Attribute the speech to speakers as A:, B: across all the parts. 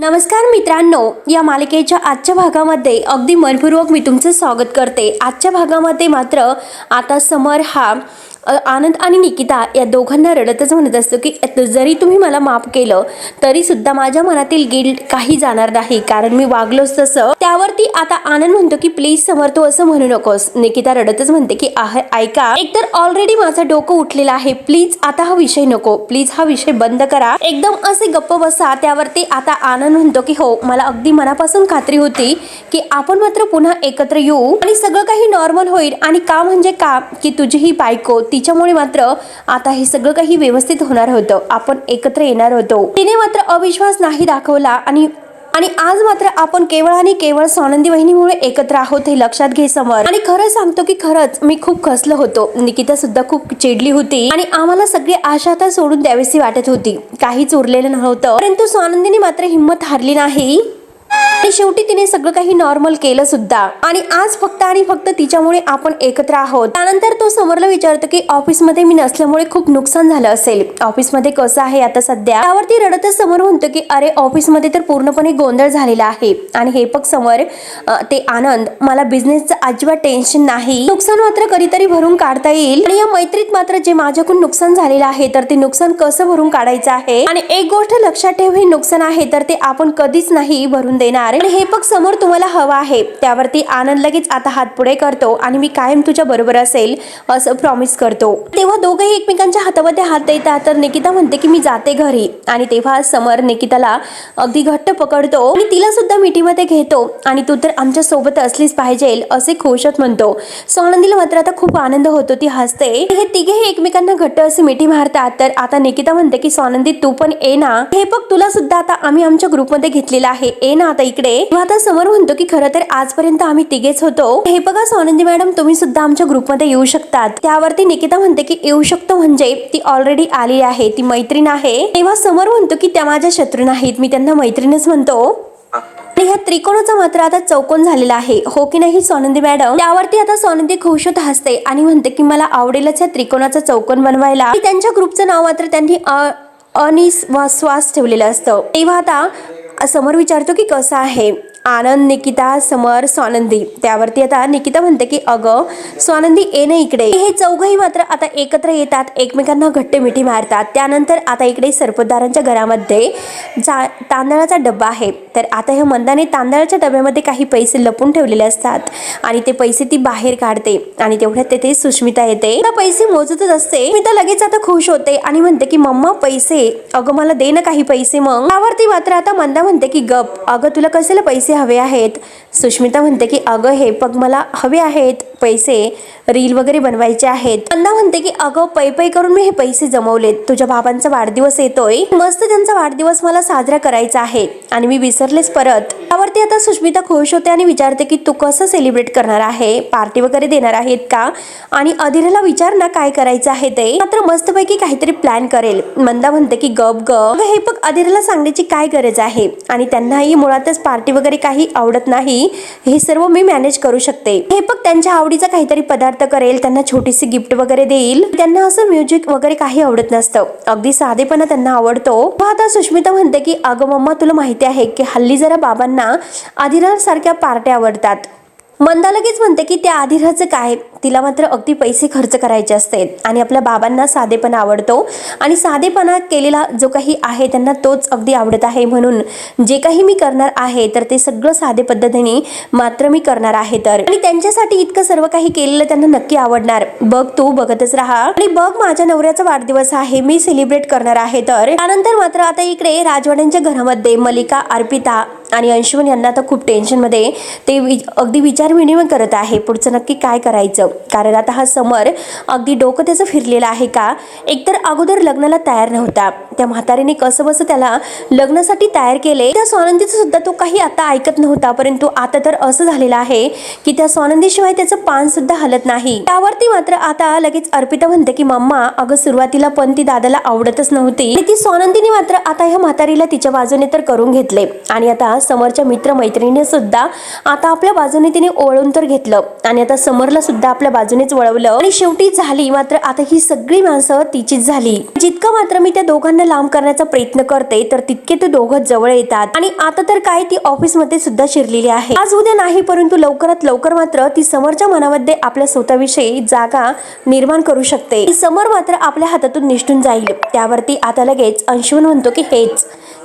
A: नमस्कार मित्रांनो, या मालिकेच्या आजच्या भागामध्ये अगदी मनपूर्वक मी तुमचं स्वागत करते। आजच्या भागामध्ये मात्र आता समर हा आनंद आणि निकिता या दोघांना रडतच म्हणत असतो की जरी तुम्ही मला माफ केलं तरी सुद्धा माझ्या मनातील गिल्ट काही जाणार नाही, कारण मी वागलोच तसं। त्यावरती आता आनंद म्हणतो की प्लीज समर तू असं म्हणू नकोस। निकिता रडतच म्हणते की ऐका, एकतर ऑलरेडी माझं डोकं उठलेलं आहे, प्लीज आता हा विषय नको, प्लीज हा विषय बंद करा, एकदम असे गप्प बसा। त्यावरती आता आनंद म्हणतो की हो, मला अगदी मनापासून खात्री होती की आपण मात्र पुन्हा एकत्र येऊ आणि सगळं काही नॉर्मल होईल। आणि का म्हणजे का की तुझी ही बायको, तिच्यामुळे मात्र आता हे सगळं काही व्यवस्थित होणार होतं, आपण एकत्र येणार होतो। तिने मात्र अविश्वास नाही दाखवला आणि आज मात्र आपण केवळ आणि केवळ स्वानंदी वहिनीमुळे एकत्र आहोत हे लक्षात घे समर। आणि खरं सांगतो की खरंच मी खूप खचलो होतो, निकिता सुद्धा खूप चिडली होती आणि आम्हाला सगळी आशा आता सोडून द्यावीशी वाटत होती, काहीच उरलेलं नव्हतं। परंतु स्वानंदीने मात्र हिंमत हारली नाही आणि शेवटी तिने सगळं काही नॉर्मल केलं सुद्धा। आणि आज फक्त आणि फक्त तिच्यामुळे आपण एकत्र आहोत। त्यानंतर तो समरला विचारतो की ऑफिसमध्ये मी नसल्यामुळे खूप नुकसान झालं असेल, ऑफिसमध्ये कसं आहे आता सध्या। त्यावरती रडतच समर म्हणतो की अरे ऑफिसमध्ये तर पूर्णपणे गोंधळ झालेला आहे आणि हे बघ समर, ते आनंद, मला बिझनेसचं अजिबात टेन्शन नाही, नुकसान मात्र कधीतरी भरून काढता येईल। आणि या मैत्रीत मात्र जे माझ्याकडून नुकसान झालेलं आहे तर ते नुकसान कसं भरून काढायचं आहे। आणि एक गोष्ट लक्षात ठेव, हे नुकसान आहे तर ते आपण कधीच नाही भरून देणार आणि हे बघ समोर तुम्हाला हवा आहे। त्यावरती आनंद लगेच आता हात पुढे करतो आणि मी कायम तुझ्या बरोबर असेल असं प्रॉमिस करतो। तेव्हा दोघेही एकमेकांच्या हातामध्ये हात देतात। तर निकिता म्हणते की मी जाते घरी आणि तेव्हा समर निकिताला अगदी घट्ट पकडतो आणि तिला सुद्धा मिठीमध्ये घेतो आणि तू तर आमच्या सोबत असलीच पाहिजे असे खुशत म्हणतो। स्वानंदीला मात्र आता खूप आनंद होतो, ती हसते। हे तिघेही एकमेकांना घट्ट असे मिठी मारतात। तर आता निकिता म्हणते की स्वानंदी तू पण ये ना, हे बघ तुला सुद्धा आता आम्ही आमच्या ग्रुपमध्ये घेतलेला आहे, ये ना आता इकडे। आता समर म्हणतो की खरं तर आजपर्यंत आम्ही तिघेच होतो, हे बघा स्वानंदी मॅडम तुम्ही सुद्धा आमच्या ग्रुपमध्ये येऊ शकतात। त्यावरती निकिता म्हणते की येऊ शकतो म्हणजे ती ऑलरेडी आली आहे, ती मैत्रीण आहे। तेव्हा समर म्हणतो की त्या माझ्या शत्रू नाहीत, मी त्यांना मैत्रीणच म्हणतो। आणि ह्या त्रिकोणाचा मात्र आता चौकोन झालेला आहे, हो की नाही स्वानंदी मॅडम। त्यावरती आता स्वानंदी खुश होत हसते आणि म्हणते की मला आवडेलच ह्या त्रिकोणाचा चौकोन बनवायला। त्यांच्या ग्रुपचं नाव मात्र त्यांनी अनिश्वास ठेवलेलं असतं। तेव्हा आता समर विचारतो की कसं आहे आनंद, निकिता, समर, स्वानंदी। त्यावरती आता निकिता म्हणते की अगं स्वानंदी ये ना इकडे। हे चौघही मात्र आता एकत्र येतात, एकमेकांना घट्ट मिठी मारतात। त्यानंतर आता इकडे सरपतदारांच्या घरामध्ये तांदळाचा डब्बा आहे। तर आता ह्या मंदाने तांदळाच्या डब्यामध्ये काही पैसे लपून ठेवलेले असतात आणि ते पैसे ती बाहेर काढते आणि तेवढ्यात तेथे सुष्मिता येते। पैसे मोजतच असते, सुष्मिता लगेच आता खुश होते आणि म्हणते की मम्मा पैसे, अगं मला दे ना काही पैसे मग। त्यावरती मात्र आता मंदा म्हणते की गप, अगं तुला कशाला पैसे हवे आहेत। सुष्मिता म्हणते की अगं हे बघ मला हवे आहेत पैसे, रील वगैरे बनवायचे आहेत। मंदा म्हणते की अगं पै करून मी हे पैसे जमवलेत, तुझ्या बाबांचा वाढदिवस येतोय, मस्त त्यांचा वाढदिवस मला साजरा करायचा आहे आणि मी विसरलेच परत। त्यावरती आता सुष्मिता खुश होते आणि विचारते की तू कसं सेलिब्रेट करणार आहे, पार्टी वगैरे देणार आहेत का, आणि अधीराला विचार ना काय करायचं आहे ते, मात्र मस्तपैकी काहीतरी प्लॅन करेल। मंदा म्हणते की गप ग, हे बघ अधीराला सांगण्याची काय गरज आहे, आणि त्यांनाही मुळातच पार्टी वगैरे काही आवडत नाही, हे सर्व मी मॅनेज करू शकते। हे बघ त्यांच्या आवडीचा काहीतरी पदार्थ करेल, त्यांना छोटीशी गिफ्ट वगैरे देईल, त्यांना असं म्युझिक वगैरे काही आवडत नसतं, अगदी साधेपणा त्यांना आवडतो। आता सुष्मिता म्हणते की अगं मम्मा तुला माहिती आहे की हल्ली जरा बाबांना अधीरा सारख्या पार्ट्या आवडतात। मंदा लगेच म्हणते की त्या अधीराचं काय, तिला मात्र अगदी पैसे खर्च करायचे असते आणि आपल्या बाबांना साधेपणा आवडतो आणि साधेपणा केलेला जो काही आहे त्यांना तोच अगदी आवडत आहे, म्हणून जे काही मी करणार आहे तर ते सगळं साधे पद्धतीने मात्र मी करणार आहे। तर आणि त्यांच्यासाठी इतकं सर्व काही केलेलं त्यांना नक्की आवडणार, बघ तू बघतच राहा आणि बघ माझ्या नवऱ्याचा वाढदिवस आहे, मी सेलिब्रेट करणार आहे। तर त्यानंतर मात्र आता इकडे राजवाड्यांच्या घरामध्ये मलिका, अर्पिता आणि अंशुमन यांना आता खूप टेन्शन मध्ये ते अगदी विचार विनिमय करत आहे पुढचं नक्की काय करायचं, कारण आता हा समर अगदी डोकं त्याचं फिरलेलं आहे का। एकतर अगोदर लग्नाला तयार नव्हता, त्या म्हातारीने कसं बसं त्याला लग्नासाठी तयार केले, त्या स्वानंदीचं सुद्धा तो काही आता ऐकत नव्हता, परंतु आता तर असं झालेलं आहे की त्या स्वानंदीशिवाय त्याचं पान सुद्धा हलत नाही। त्यावरती मात्र आता लगेच अर्पिता म्हणते की मम्मा अगं सुरुवातीला पण ती दादाला आवडतच नव्हती, ती स्वानंदीने मात्र आता ह्या म्हातारीला तिच्या बाजूने तर करून घेतले आणि आता समोरच्या मित्रमैत्रिणीने सुद्धा आता आपल्या बाजूने तिने ओळून तर घेतलं आणि आता समरला सुद्धा आपल्या बाजूनेच वळवलं आणि शेवटी झाली मात्र आता ही सगळी माणसं तिचीच झाली। जितकं मात्र मी त्या दोघांना लांब करण्याचा प्रयत्न करते तर तितके ते दोघं जवळ येतात आणि आता तर काय ती ऑफिस मध्ये सुद्धा शिरलेली आहे। आज उद्या नाही परंतु लवकरात लवकर मात्र ती समोरच्या मनामध्ये आपल्या स्वतःविषयी जागा निर्माण करू शकते। समोर मात्र आपल्या हातातून निष्ठून जाईल। त्यावरती आता लगेच अंशुमन म्हणतो की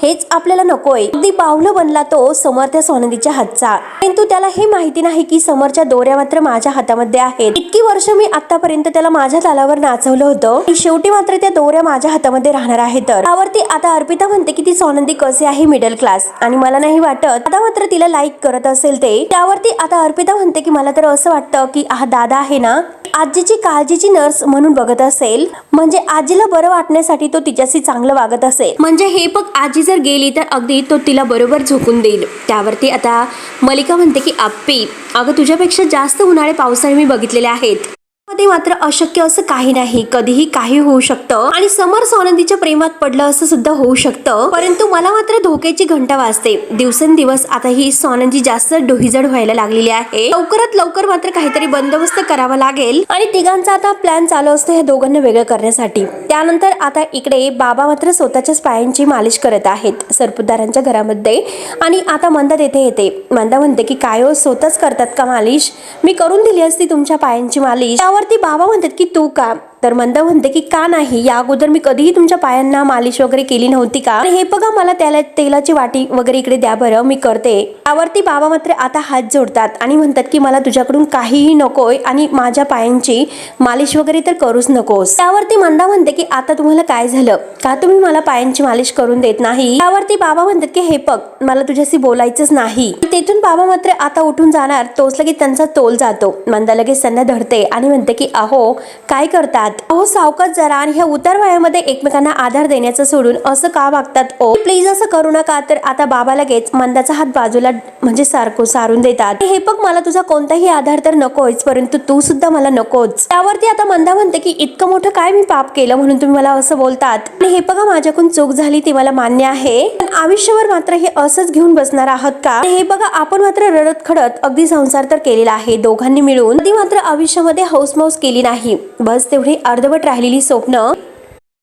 A: हेच आपल्याला नकोय। अगदी बाहुलं बनला तो समोर त्या सोनंदीच्या हातचा, परंतु त्याला हे माहिती नाही की समोरच्या दोऱ्या मात्र माझ्या हातामध्ये आहेत। इतकी वर्ष मी आतापर्यंत त्याला माझ्या तालावर नाचवलं होतं आणि शेवटी मात्र त्या दोऱ्या माझ्या हातामध्ये राहणार आहेत। तर त्यावरती आता अर्पिता म्हणते की ती सोनंदी कशी आहे मिडल क्लास आणि मला नाही वाटत आता मात्र तिला लाईक करत असेल ते। त्यावरती आता अर्पिता म्हणते की मला तर असं वाटतं की हा दादा आहे ना आजीची काळजीची नर्स म्हणून बघत असेल, म्हणजे आजीला बरं वाटण्यासाठी तो तिच्याशी चांगलं वागत असेल, म्हणजे हे बघ आजी जर गेली तर अगदी तो तिला बरोबर झोकून देईल। त्यावरती आता मलिका म्हणते की आप्पी अगं तुझ्यापेक्षा जास्त उन्हाळे पावसाळे मी बघितलेले आहेत, मध्ये मात्र अशक्य असं काही नाही, कधीही काही होऊ शकतं आणि समर सोनंदीच्या प्रेमात पडलं असं सुद्धा होऊ शकतं, परंतु मला मात्र धोक्याची घंटा वाजते। दिवसेंदिवस आता ही सोनंदी जास्त डोहीजड व्हायला लागलेली आहे। लवकरात लवकर मात्र काहीतरी बंदोबस्त करावा लागेल आणि तिघांचा आता प्लॅन चालू असतो ह्या दोघांना वेगळं करण्यासाठी। त्यानंतर आता इकडे बाबा मात्र स्वतःच्याच पायांची मालिश करत आहेत सरपुतदारांच्या घरामध्ये आणि आता मंदा तेथे येते। मंदा म्हणते की काय हो स्वतःच करतात का मालिश, मी करून दिली असती तुमच्या पायांची मालिश। ती बाबा म्हणतात की तू का, तर मंदा म्हणते की का नाही, या अगोदर मी कधीही तुमच्या पायांना मालिश वगैरे केली नव्हती का, हे बघा मला त्याला तेलाची वाटी वगैरे इकडे द्या बरं मी करते। त्यावरती बाबा मात्र आता हात जोडतात आणि म्हणतात की मला तुझ्याकडून काहीही नकोय आणि माझ्या पायांची मालिश वगैरे तर करूच नकोस। त्यावरती मंदा म्हणते की आता तुम्हाला काय झालं, का तुम्ही मला पायांची मालिश करून देत नाही। त्यावरती बाबा म्हणतात की हे बघ मला तुझ्याशी बोलायचंच नाही। तेथून बाबा मात्र आता उठून जाणार तोच लगेच त्यांचा तोल जातो। मंदा लगेच त्यांना धरते आणि म्हणते की अहो काय करतात, अहो सावकाश जरा आणि ह्या उतार वयामध्ये एकमेकांना आधार देण्याचं सोडून असं का वागतात ओ, प्लीज असं करू नका। तर आता बाबा लगेच मंदाचा हात बाजूला म्हणजे सारून देतात। हे बघ मला तुझा कोणताही आधार तर नकोच परंतु तू सुद्धा मला नकोच। त्यावरती आता मंदा म्हणते की इतकं मोठं काय मी पाप केलं म्हणून तुम्ही मला असं बोलतात, आणि हे बघा माझ्याकडून चूक झाली ती मला मान्य आहे, पण आयुष्यभर मात्र हे असंच घेऊन बसणार आहात का। हे बघा आपण मात्र रडत खडत अगदी संसार तर केलेला आहे दोघांनी मिळून, कधी मात्र आयुष्यामध्ये हौसमौस केली नाही, बस तेवढी अर्धवट राहिलेली स्वप्न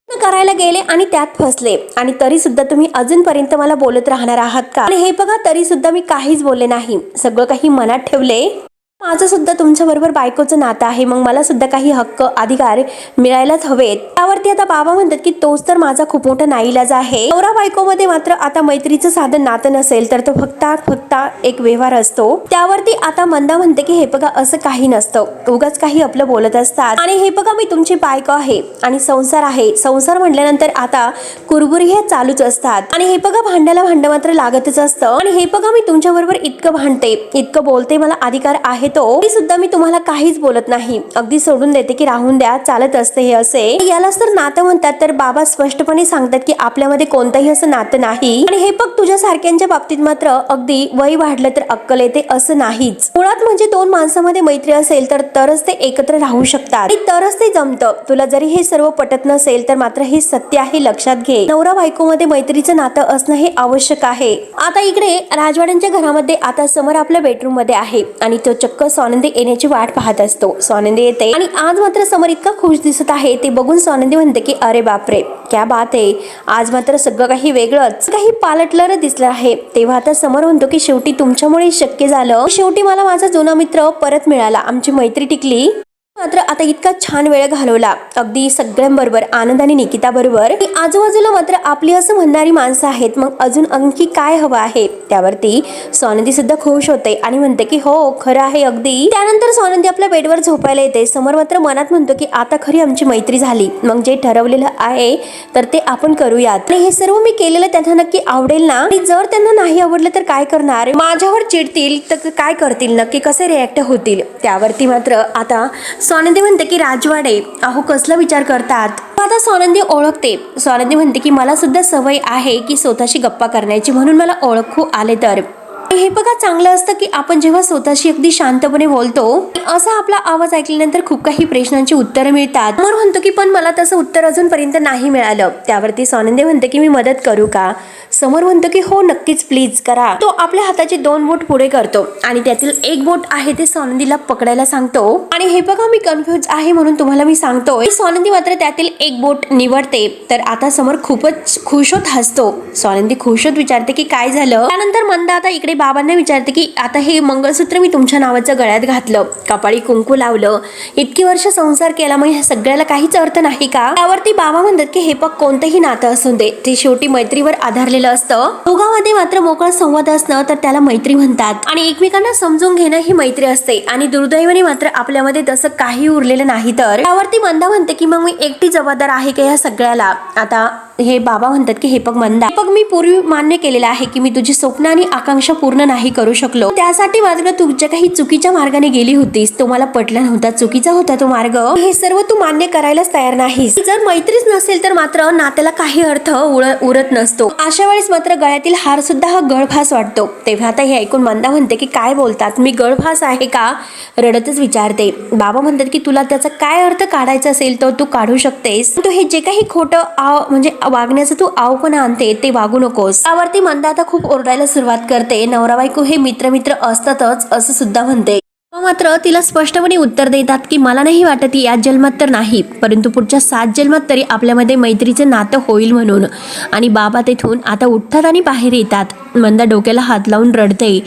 A: करायला गेले आणि त्यात फसले आणि तरी सुद्धा तुम्ही अजूनपर्यंत मला बोलत राहणार आहात का। आणि हे बघा तरी सुद्धा मी काहीच बोलले नाही, सगळं काही मनात ठेवले, माझं सुद्धा तुमच्या बरोबर बायकोचं नातं आहे, मग मला सुद्धा काही हक्क अधिकार मिळायलाच हवेत। त्यावरती आता बाबा म्हणतात की तोच तर माझा खूप मोठा नाईलाज आहे। नवरा बायकोमध्ये मात्र आता मैत्रीचं साधन नातं नसेल तर तो फक्त एक व्यवहार असतो। त्यावरती आता मंदा म्हणते की हे बघा असं काही नसतं, उगाच काही आपलं बोलत असतात, आणि हे बघा मी तुमची बायको आहे आणि संसार आहे, संसार म्हटल्यानंतर आता कुरबुरी हे चालूच असतात आणि हे बघा भांड्याला भांड मात्र लागतच असतं, आणि हे बघा मी तुमच्या बरोबर इतकं भांडते इतकं बोलते, मला अधिकार आहे तरी सुद्धा मी तुम्हाला काहीच बोलत नाही, अगदी सोडून देते की राहून द्या चालत असते हे असे, यालाच तर नातं म्हणतात। तर बाबा स्पष्टपणे सांगतात की आपल्यामध्ये कोणतंही असं नातं नाही, आणि हे बघ तुझ्या सारख्यांच्या बाबतीत मात्र अगदी वय वाढलं तर अक्कल येते असं नाहीच, मुळात म्हणजे दोन माणसामध्ये मैत्री असेल तर तरच ते एकत्र राहू शकतात आणि तरच ते जमतं। तुला जरी हे सर्व पटत नसेल तर मात्र हे सत्य आहे, लक्षात घे, नवरा बायकोमध्ये मैत्रीचं नातं असणं हे आवश्यक आहे। आता इकडे राजवाड्यांच्या घरामध्ये आता समर आपल्या बेडरूम मध्ये आहे आणि तो चक्क सोनंदी येण्याची वाट पाहत असतो। सोनंदी येते आणि आज मात्र समर इतका खुश दिसत आहे ते बघून सोनंदी म्हणते की अरे बापरे क्या बात आहे, आज मात्र सगळं काही वेगळंच काही पालटलं दिसलं आहे। तेव्हा आता समर म्हणतो की शेवटी तुमच्यामुळे शक्य झालं, शेवटी मला माझा जुना मित्र परत मिळाला, आमची मैत्री टिकली, मात्र आता इतका छान वेळ घालवला अगदी सगळ्यांबरोबर आनंद आणि निकिता बरोबर, आजूबाजूला मात्र आपली असं म्हणणारी माणसं आहेत, मग अजून आणखी काय हवं आहे। त्यावरती सोनंदी सुद्धा खुश होते आणि म्हणते की हो खरं आहे अगदी। त्यानंतर सोनंदी आपल्या बेडवर झोपायला येते, समर मात्र मनात म्हणतो की आता खरी आमची मैत्री झाली, मग जे ठरवलेलं आहे तर ते आपण करूयात, आणि हे सर्व मी केलेलं त्यांना नक्की आवडेल ना, आणि जर त्यांना नाही आवडलं तर काय करणार, माझ्यावर चिडतील तर काय करतील, नक्की कसे रिॲक्ट होतील। त्यावरती मात्र आता सोनंदी म्हणते की राजवाडे अहो कसला विचार करतात। आता सोनंदी ओळखते, सोनंदी म्हणते की मला सुद्धा सवय आहे की स्वतःशी गप्पा करण्याची, म्हणून मला ओळखू आले तर हे बघा, चांगलं असतं की आपण जेव्हा स्वतःशी अगदी शांतपणे बोलतो, असा आपला आवाज ऐकल्यानंतर खूप काही प्रश्नांची उत्तरं मिळतात. समर म्हणतो की पण मला तसं उत्तर अजूनपर्यंत नाही मिळालं. त्यावरती स्वानंदी म्हणते की मी मदत करू का? समर म्हणतो की हो नक्कीच, प्लीज करा. तो आपल्या हाताचे 2 बोट पुढे करतो आणि त्यातील एक बोट आहे ते स्वानंदीला पकडायला सांगतो. आणि हे बघा, मी कन्फ्युज आहे म्हणून तुम्हाला मी सांगतोय. स्वानंदी मात्र त्यातील एक बोट निवडते. तर आता समर खूपच खुश होत हसतो. स्वानंदी खुश होत विचारते की काय झालं. त्यानंतर मंदा आता इकडे बाबांना विचारते की आता हे मंगळसूत्र मी तुमच्या नावाचं गळ्यात घातलं, कपाळी कुंकू लावलं, इतकी वर्ष संसार केला, मग ह्या सगळ्याला काहीच अर्थ नाही का? त्यावरती बाबा म्हणतात की हे बघ, कोणतंही नातं असून दे, ते शेवटी मैत्रीवर आधारलेलं असतं. दोघांमध्ये मात्र मोकळा संवाद असणं तर त्याला मैत्री म्हणतात. आणि एकमेकांना समजून घेणं ही मैत्री असते. आणि दुर्दैवाने मात्र आपल्यामध्ये तसं काही उरलेलं नाही. तर त्यावरती मंदा म्हणते की मग मी एकटी जबाबदार आहे का ह्या सगळ्याला? आता हे बाबा म्हणतात की हे बघ मंदा, मी पूर्वी मान्य केलेलं आहे की मी तुझी स्वप्न आणि आकांक्षा पूर्ण नाही करू शकलो. त्यासाठी मात्र तू ज्या काही चुकीच्या मार्गाने गेली होतीस तो मला पटला नव्हता, चुकीचा होता तो मार्ग. हे सर्व तू मान्य करायलाच तयार नाहीस. जर मैत्रीच नसेल तर मात्र नात्याला काही अर्थ उरत नसतो. अशा वेळेस मात्र गळ्यातील हार सुद्धा हा गळफास वाटतो. तेव्हा आता हे ऐकून मंदा म्हणते की काय बोलतात, मी गळफास आहे का? रडतच विचारते. बाबा म्हणतात की तुला त्याचा काय अर्थ काढायचा असेल तर तू काढू शकतेस, तू हे जे काही खोटं म्हणजे वागण्याचं तू आवपणा आणते ते वागू नकोस. त्यावरती मंदा आता खूप ओरडायला सुरुवात करते. नवरा बायको हे मित्र असतातच असं सुद्धा म्हणते. मात्र तिला स्पष्टपणे उत्तर देतात की मला नाही वाटत या जन्मात तर नाही, परंतु पुढच्या 7 जन्मात तरी आपल्यामध्ये मैत्रीचं नातं होईल म्हणून. आणि बाबा तेथून आता उठतात आणि बाहेर येतात. मंदा डोक्याला हात लावून रडते.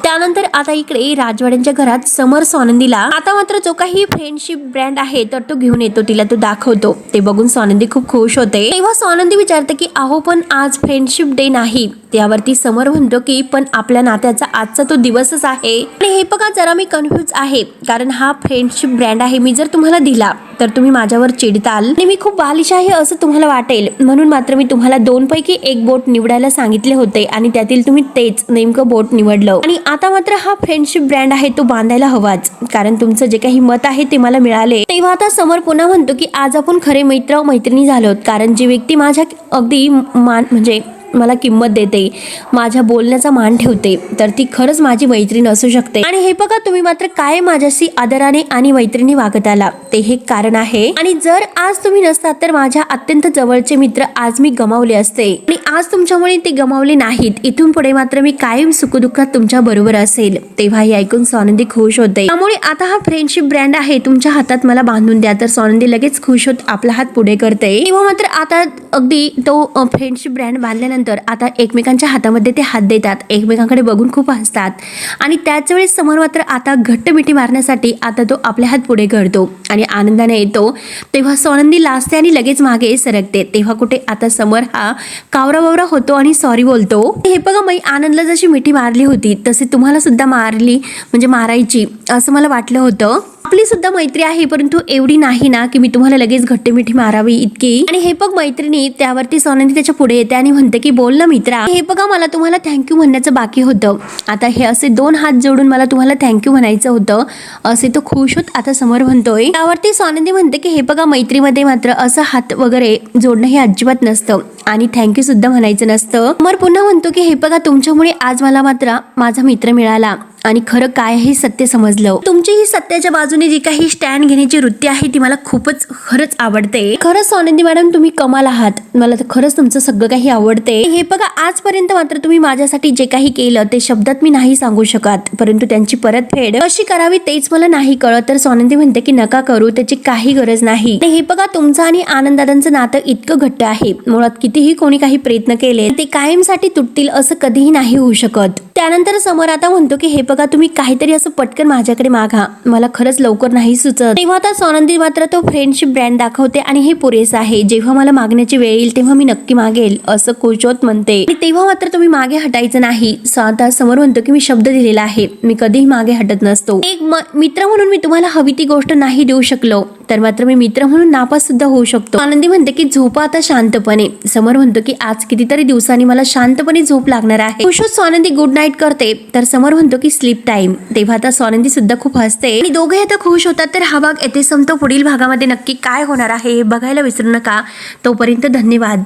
A: त्यानंतर आता इकडे राजवाड्यांच्या घरात समर स्वानंदीला आता मात्र जो काही फ्रेंडशिप ब्रँड आहे तर तो घेऊन येतो, तिला तो दाखवतो. ते बघून स्वानंदी खूप खुश होते. तेव्हा स्वानंदी विचारते की अहो पण आज फ्रेंडशिप डे नाही. त्यावरती समर म्हणतो की पण आपल्या नात्याचा आजचा तो दिवसच आहे. आणि हे बघा, जरा मी कन्फ्युज आहे कारण हा फ्रेंडशिप ब्रँड आहे, मी जर तुम्हाला दिला तर तुम्ही माझ्यावर चिडताल आणि मी खूप बालिश आहे असं तुम्हाला वाटेल, म्हणून मात्र मी तुम्हाला 2 पैकी 1 बोट निवडायला सांगितले होते आणि त्यातील तुम्ही तेच नेमकं बोट निवडलं. आणि आता मात्र हा फ्रेंडशिप ब्रँड आहे तो बांधायला हवाच, कारण तुमचं जे काही मत आहे ते मला मिळाले. तेव्हा आता समर पुन्हा म्हणतो की आज आपण खरे मित्र मैत्रिणी झालोत, कारण जी व्यक्ती माझ्या अगदी म्हणजे मला किंमत देते, माझ्या बोलण्याचा मान ठेवते, तर ती खरंच माझी मैत्रीण असू शकते. आणि हे बघा, तुम्ही मात्र काय माझ्याशी आदराने आणि मैत्रिणी वागत आला ते हे कारण आहे. आणि जर आज तुम्ही नसतात तर माझ्या अत्यंत जवळचे मित्र आज मी गमावले असते आणि आज तुमच्यामुळे ते गमावले नाहीत. इथून पुढे मात्र मी कायम सुखदुःखात तुमच्या बरोबर असेल. तेव्हा हे ऐकून स्वानंदी खुश होते. त्यामुळे आता हा फ्रेंडशिप ब्रँड आहे तुमच्या हातात मला बांधून द्या. तर स्वानंदी लगेच खुश होत आपला हात पुढे करते. तेव्हा मात्र आता अगदी तो फ्रेंडशिप ब्रँड बांधल्यानंतर आता एकमेकांच्या हातामध्ये ते हात देतात, एकमेकांकडे बघून खूप हसतात. आणि त्याच वेळेस समर मात्र आता घट्ट मिठी मारण्यासाठी आता तो आपले हात पुढे करतो आणि आनंदाने येतो. तेव्हा स्वानंदी लाजते आणि लगेच मागे सरकते. तेव्हा कुठे आता समर हा कावरा होतो आणि सॉरी बोलतो. हे बघा, मी आनंदला जशी मिठी मारली होती तसे तुम्हाला सुद्धा म्हणजे मारायची असं मला वाटलं होतं. आपली सुद्धा मैत्री आहे, परंतु एवढी नाही ना की मी तुम्हाला लगेच घट्ट मिठी मारावी इतकी. आणि हे बघ मैत्रिणी, त्यावरती स्वानंदी त्याच्या पुढे येते आणि म्हणते की बोल ना मित्रा, हे बघा मला तुम्हाला थँक्यू म्हणण्याचं बाकी होतं. आता हे असे 2 हात जोडून मला तुम्हाला थँक्यू म्हणायचं होतं असे तो खुश होत आता समोर म्हणतोय. त्यावरती स्वानंदी म्हणते की हे बघा, मैत्रीमध्ये मात्र असं हात वगैरे जोडणं हे अजिबात नसतं आणि थँक्यू सुद्धा म्हणायचं नसतं. समोर पुन्हा म्हणतो की हे बघा, तुमच्यामुळे आज मला मात्र माझा मित्र मिळाला आणि खरं काय हे सत्य समजलं. तुमची ही सत्याच्या बाजूने जी काही स्टँड घेण्याची वृत्ती आहे ती मला खूपच खरंच आवडते. खरंच स्वानंदी मॅडम, तुम्ही कमाल आहात. मला तर खरंच तुमचं सगळं काही आवडते. हे बघा, आजपर्यंत मात्र तुम्ही माझ्यासाठी जे काही केलं ते शब्दात मी नाही सांगू शकत, परंतु त्यांची परतफेड कशी करावी तेच मला नाही कळत. तर स्वानंदी म्हणते की नका करू, त्याची काही गरज नाही. हे बघा, तुमचं आणि आनंददादांचं नातं इतकं घट्ट आहे, मुळात कितीही कोणी काही प्रयत्न केले ते कायमसाठी तुटतील असं कधीही नाही होऊ शकत. त्यानंतर समर आता म्हणतो की हे बघा, तुम्ही काहीतरी असं पटकन माझ्याकडे मागा, मला खरंच लवकर नाही सुचत. तेव्हा आता स्वानंदी मात्र तो फ्रेंडशिप ब्रँड दाखवते आणि हे पुरेसं आहे. जेव्हा मला मागण्याची वेळ येईल तेव्हा मी नक्की मागेल असं खुशोत म्हणते. तेव्हा मात्र तुम्ही मागे हटायचं नाही. आता समोर म्हणतो की मी शब्द दिलेला आहे, मी कधीही मागे हटत नसतो. एक मित्र म्हणून मी तुम्हाला हवी ती गोष्ट नाही देऊ शकलो तर मात्र मी मित्र म्हणून नापास सुद्धा होऊ शकतो. आनंदी म्हणते की झोपा आता शांतपणे. समर म्हणतो की आज कितीतरी दिवसांनी मला शांतपणे झोप लागणार आहे. खुश स्वानंदी गुड नाईट करते तर समर म्हणतो की स्लीप टाइम. तेव्हा आता स्वानंदी सुद्धा खूप हसते आणि दोघे आता खुश होतात. तर हा भाग येथे संपतो. पुढील भागामध्ये नक्की काय होणार आहे हे बघायला विसरू नका. तोपर्यंत धन्यवाद.